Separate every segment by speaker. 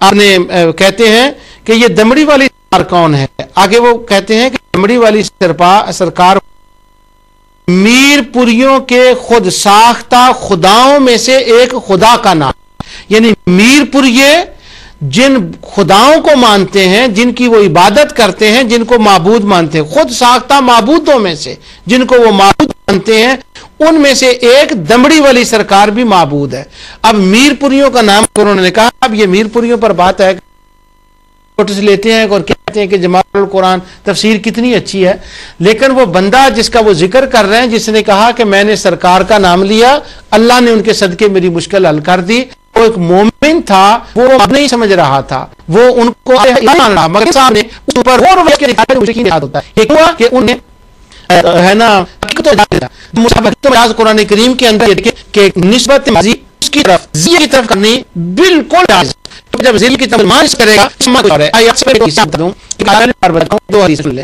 Speaker 1: आपने कहते हैं कि ये दमड़ी वाली सरकार कौन है। आगे वो कहते हैं कि दमड़ी वाली सरकार मीरपुरियों के खुद साख्ता खुदाओं में से एक खुदा का नाम, यानी मीरपुर ये जिन खुदाओं को मानते हैं, जिनकी वो इबादत करते हैं, जिनको माबूद मानते हैं, खुद साख्ता माबूदों में से जिनको वो माबूद मानते हैं, उनमें से एक दमड़ी वाली सरकार भी माबूद है। अब मीरपुरियों का नाम उन्होंने कहा। अब ये मीरपुरियों पर बात है, नोटिस लेते हैं और कहते हैं कि जमाल कुरान तफसीर कितनी अच्छी है, लेकिन वो बंदा जिसका वो जिक्र कर रहे हैं, जिसने कहा कि मैंने सरकार का नाम लिया, अल्लाह ने उनके सदके मेरी मुश्किल हल कर दी, वो एक मोमिन था, वो अब नहीं समझ रहा था, वो उनको मान रहा, मगर सामने ऊपर और होता है कि उन्हें है ना तो कुरान करीम के अंदर के निस्बत माजी उसकी तरफ ज़िल की तरफ करनी बिल्कुल जायज़। जब ज़िल की तरफ मानिश करेगा दो हदीस सुन ले,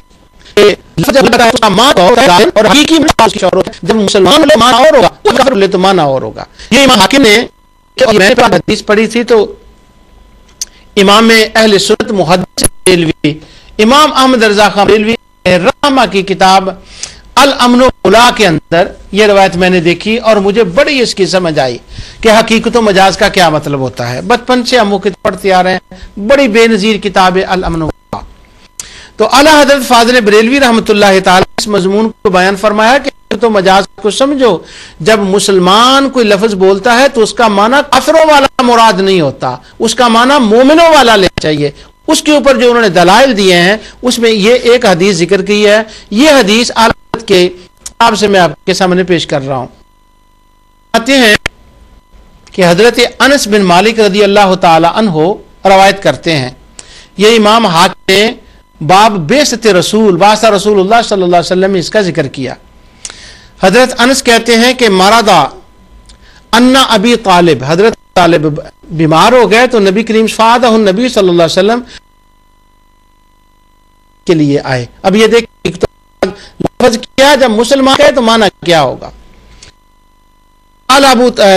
Speaker 1: और हकीकी जब मुसलमान माना और होगा, काफिर तो माना और होगा। ये इमाम हाकिम ने, मैंने हदीस पढ़ी थी तो इमाम अहले सुन्नत मुहद्दिस बरेलवी इमाम अहमद रज़ा खान बरेलवी रहमा की किताब अल अमन उला के अंदर ये रवायत मैंने देखी और मुझे बड़ी इसकी समझ आई कि हकीकत मजाज का क्या मतलब होता है। बचपन से हम वो किताब पढ़ते आ रहे हैं, बड़ी बेनजीर किताब है अल अमन उला। तो आला हजरत फाज़िल बरेलवी रहमतुल्लाह तआला इस मजमून को बयान फरमाया कि तो मजाज को समझो, जब मुसलमान कोई लफ्ज बोलता है तो उसका माना काफिरों वाला मुराद नहीं होता, उसका माना मोमिनों वाला लेना चाहिए। उसके ऊपर जो उन्होंने दलाइल दिए हैं उसमें ये एक हदीस जिक्र की है। ये हदीस के किताब से मैं आपके सामने पेश कर रहा हूं। आते हैं कि हजरत अनस बिन मालिक रदी अल्लाह ताला अन्हो रवायत करते हैं, ये इमाम हाकिम ने बाब बेसत रसूल वासा रसूलुल्लाह सल्लल्लाहु अलैहि वसल्लम में इसका जिक्र किया। हजरत अनस कहते हैं कि मरादा अन्ना अबी तालिब, हजरत तालिब बीमार हो गए तो नबी करीम नबी सल्लल्लाहु अलैहि वसल्लम के लिए आए। अब ये देख तो लफ्ज क्या, जब मुसलमान है तो माना क्या होगा।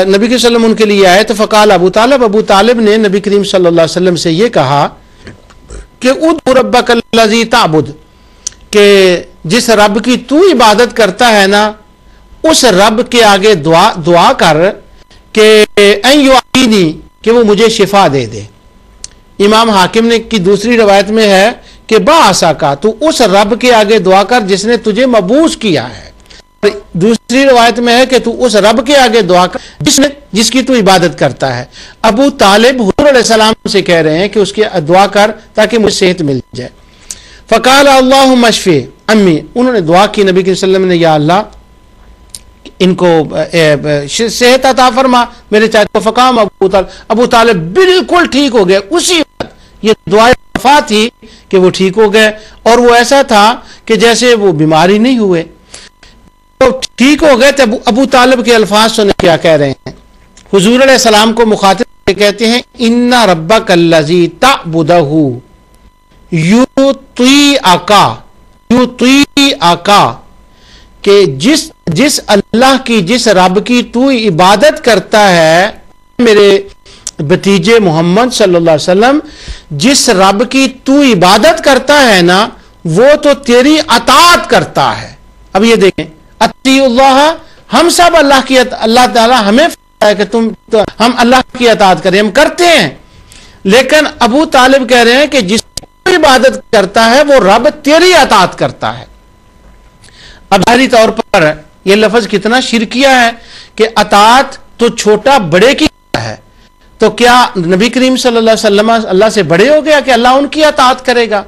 Speaker 1: नबी के सल्लम उनके लिए आए तो फ़काल अबू तालिब ने नबी करीम सल्लल्लाहु अलैहि वसल्लम से ये कहा कि उद रब्बक अल्लज़ी ताबुद, के जिस रब की तू इबादत करता है ना, उस रब के आगे दुआ कर कि वो मुझे शिफा दे दे। इमाम हाकिम ने की दूसरी रवायत में है कि बासा का, तू उस रब के आगे दुआ कर जिसने तुझे मबूस किया है। दूसरी रवायत में है कि तू उस रब के आगे दुआ कर जिसकी तू इबादत करता है। अबू तालिब हुजूर अलैहिस्सलाम से कह रहे हैं कि उसकी दुआ कर ताकि मुझे सेहत मिल जाए। फ़काल अल्लाहुम्मा शफ़ी अम्मी, उन्होंने दुआ की नबी के सल्लल्लाहु अलैहि वसल्लम ने, या अल्लाह इनको सेहत अता फरमा मेरे चाचा। फ़काम अबू तालिब बिल्कुल ठीक हो गए उसी वक्त। ये दुआ वफा थी कि वो ठीक हो गए और वो ऐसा था कि जैसे वो बीमारी नहीं हुए, तो ठीक हो गए। तब अबू तालिब के अल्फाज सुने क्या कह रहे हैं। हुजूर अलैहिस्सलाम को मुखातिब कहते हैं, इन्ना रब्बक अल्लज़ी तअबुदहु युती आका, कि जिस अल्लाह की, जिस रब की तू इबादत करता है, मेरे भतीजे मोहम्मद सल्लल्लाहु अलैहि वसल्लम, जिस रब की तू इबादत करता है ना, वो तो तेरी अताअत करता है। अब ये देखें, अतीउल्लाह, हम सब अल्लाह ताला हमें है कि तो हम अल्लाह की अताअत करें, हम करते हैं। लेकिन अबू तालिब कह रहे हैं कि जिसकी इबादत करता है वो रब तेरी अताअत करता है। अब जाहिरी तौर पर यह लफ्ज कितना शिरकिया है कि अताअत तो छोटा बड़े की है, तो क्या नबी करीम सल्लल्लाहु अलैहि वसल्लम अल्लाह से बड़े हो गया कि अल्लाह उनकी अताअत करेगा।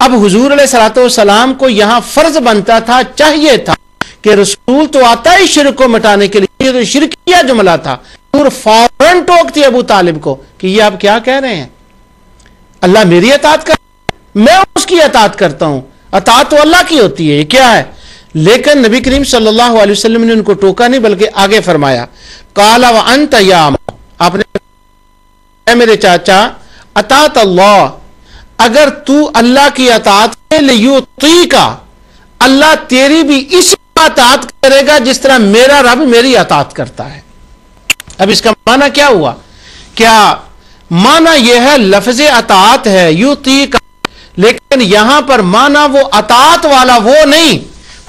Speaker 1: अब हुजूर अलैहिस्सलाम को यहां फर्ज बनता था, चाहिए था कि रसूल तो आता ही शिर्क को मिटाने के लिए, तो शिरकिया जुमला था। और फौरन टोकती अबू तालिब को कि ये आप क्या कह रहे हैं, अल्लाह मेरी अताअत कर, मैं उसकी अताअत करता हूं, अताअत तो अल्लाह की होती है, ये क्या है। लेकिन नबी करीम सल्लल्लाहु अलैहि वसल्लम ने उनको टोका नहीं, बल्कि आगे फरमाया, काला व अंत या, आपने मेरे चाचा अताअत अल्लाह, अगर तू अल्लाह की अताअत के लिए युती का, अल्लाह तेरी भी इसी अताअत करेगा जिस तरह मेरा रब मेरी अताअत करता है। अब इसका माना क्या हुआ, क्या معنی یہ ہے لفظ اطاعت ہے یوتی کا، لیکن یہاں پر معنی وہ اطاعت والا وہ نہیں،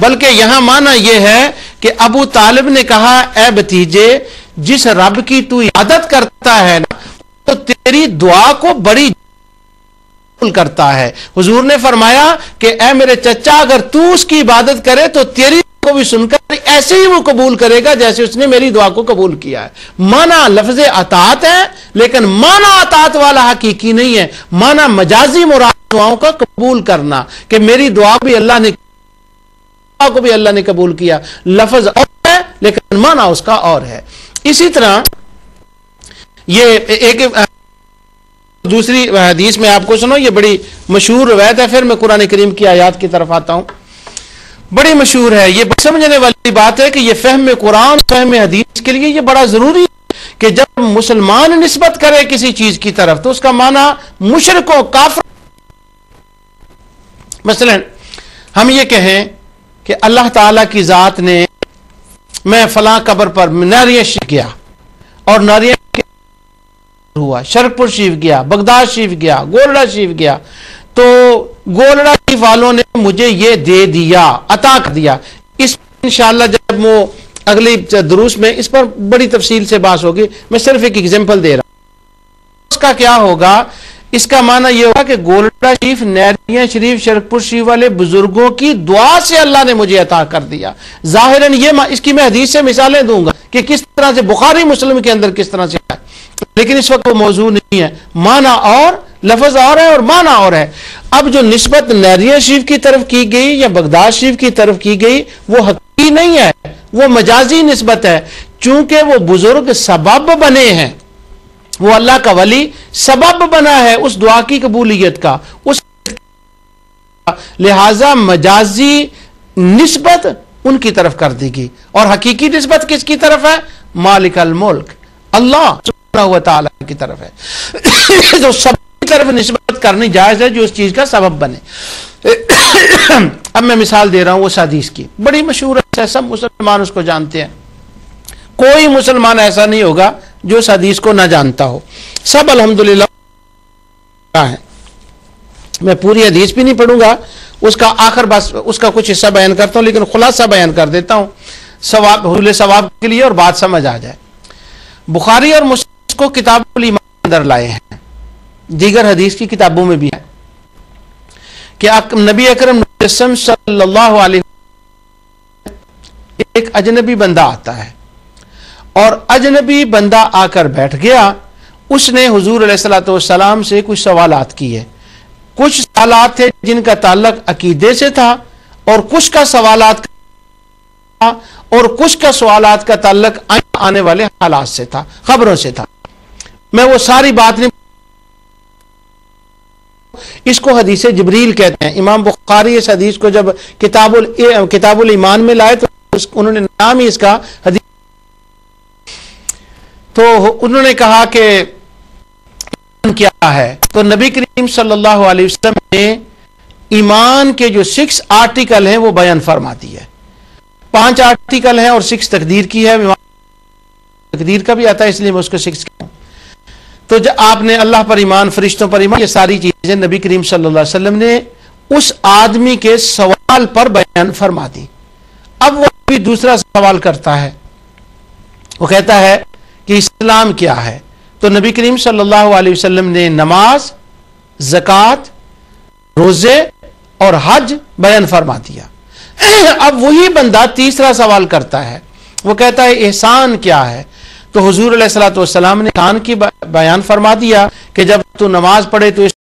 Speaker 1: بلکہ یہاں معنی یہ ہے کہ ابو طالب نے کہا اے بھتیجے جس رب کی تو عبادت کرتا ہے نا تو تیری دعا کو بڑی کرتا ہے۔ حضور نے فرمایا کہ اے میرے چچا اگر تو اس کی عبادت کرے تو تیری کو بھی سن کر ایسے ہی وہ قبول کرے گا جیسے اس نے میری دعا کو قبول کیا ہے۔ معنی لفظ اطاعت ہے لیکن معنی اطاعت والا حقیقی نہیں ہے، معنی مجازی مراد دعاؤں کا قبول کرنا کہ میری دعا بھی اللہ نے کو بھی اللہ نے قبول کیا، لفظ اور ہے لیکن معنی اس کا اور ہے۔ اسی طرح یہ ایک دوسری حدیث میں آپ کو سنو، یہ بڑی مشہور روایت ہے، پھر میں قرآن کریم کی آیات کی طرف آتا ہوں، بڑی مشہور ہے، یہ سمجھنے والی بات ہے کہ یہ فہم قرآن فہم حدیث کے لیے یہ بڑا ضروری ہے کہ جب مسلمان نسبت کرے کسی چیز کی طرف تو اس کا معنی مشرکوں کافر، مثلا ہم یہ کہیں کہ اللہ تعالی کی ذات نے میں فلاں قبر پر ناریہ شریف گیا اور ناریہ ہوا، شرکپور شریف گیا، بغداد شریف گیا، گولڑا شریف گیا، تو گولڑا شریف والوں نے مجھے یہ دے دیا، عطا کر دیا۔ اس انشاءاللہ جب وہ اگلی دروس میں اس پر بڑی تفصیل سے بات ہوگی، میں صرف ایک ایگزامپل دے رہا ہوں۔ اس کا کیا ہوگا؟ اس کا معنی یہ ہوگا کہ گولڑا شریف، نیریاں شریف، شرکپور شریف والے بزرگوں کی دعا سے اللہ نے مجھے عطا کر دیا۔ ظاہراً یہ اس کی میں حدیث سے مثالیں دوں گا کہ کس طرح سے بخاری مسلم کے اندر کس طرح سے ہے، لیکن اس وقت وہ موضوع نہیں ہے، معنی اور لفظ اور ہے اور معنی اور ہے۔ اب جو نسبت نیریاں شریف کی طرف کی گئی یا بغداد شریف کی طرف کی گئی وہ حقیقی نہیں ہے، وہ مجازی نسبت ہے، چونکہ وہ بزرگ سبب بنے ہیں، وہ اللہ کا ولی سبب بنا ہے اس دعا کی قبولیت کا، اس لہذا مجازی نسبت ان کی طرف کر دی گئی، اور حقیقی نسبت کس کی طرف ہے؟ مالک الملک اللہ سبحانہ و تعالی کی طرف ہے۔ جو سب کی طرف نسبت کرنی جائز ہے جو اس چیز کا سبب بنے۔ اب میں مثال دے رہا ہوں اس حدیث کی، بڑی مشہور ہے، سب مسلمان اس کو جانتے ہیں، کوئی مسلمان ایسا نہیں ہوگا جو اس حدیث کو نہ جانتا ہو، سب الحمدللہ ہیں۔ میں پوری حدیث بھی نہیں پڑھوں گا، اس کا آخر بس اس کا کچھ حصہ بیان کرتا ہوں، لیکن خلاصہ بیان کر دیتا ہوں ثواب حصول ثواب کے لیے اور بات سمجھ آ جائے۔ بخاری اور مسلم کو کتاب الایمان اندر لائے ہیں، دیگر حدیث کی کتابوں میں بھی ہے کہ نبی اکرم مجسم صلی اللہ علیہ وسلم ایک اجنبی بندہ آتا ہے اور اجنبی بندہ آ کر بیٹھ گیا، اس نے حضور علیہ الصلوۃ والسلام سے کچھ سوالات کیے، کچھ سوالات تھے جن کا تعلق عقیدے سے تھا اور کچھ کا سوالات تھا اور کچھ کا سوالات کا تعلق آنے والے حالات سے تھا، خبروں سے تھا۔ میں وہ ساری بات نہیں، اس کو حدیث جبریل کہتے ہیں۔ امام بخاری اس حدیث کو جب کتاب الایمان میں لائے تو انہوں نے نام ہی اس کا حدیث، تو انہوں نے کہا کہ ایمان کیا ہے، تو نبی کریم صلی اللہ علیہ وسلم نے ایمان کے جو 6 آرٹیکل ہیں وہ بیان فرما دی ہے، 5 آرٹیکل ہیں اور 6 تقدیر کی ہے، تقدیر کا بھی آتا ہے اس لیے میں اس کو 6 کہتا ہوں۔ تو جب آپ نے اللہ پر ایمان، فرشتوں پر ایمان، یہ ساری چیزیں نبی کریم صلی اللہ علیہ وسلم نے اس آدمی کے سوال پر بیان فرما دی۔ اب وہ بھی دوسرا سوال کرتا ہے، وہ کہتا ہے کہ اسلام کیا ہے، تو نبی کریم صلی اللہ علیہ وسلم نے نماز، زکوٰۃ، روزے اور حج بیان فرما دیا۔ اب وہی بندہ تیسرا سوال کرتا ہے، وہ کہتا ہے احسان کیا ہے، تو حضور علیہ الصلوۃ والسلام نے احسان کی بیان فرما دیا کہ جب تو نماز پڑھے تو اس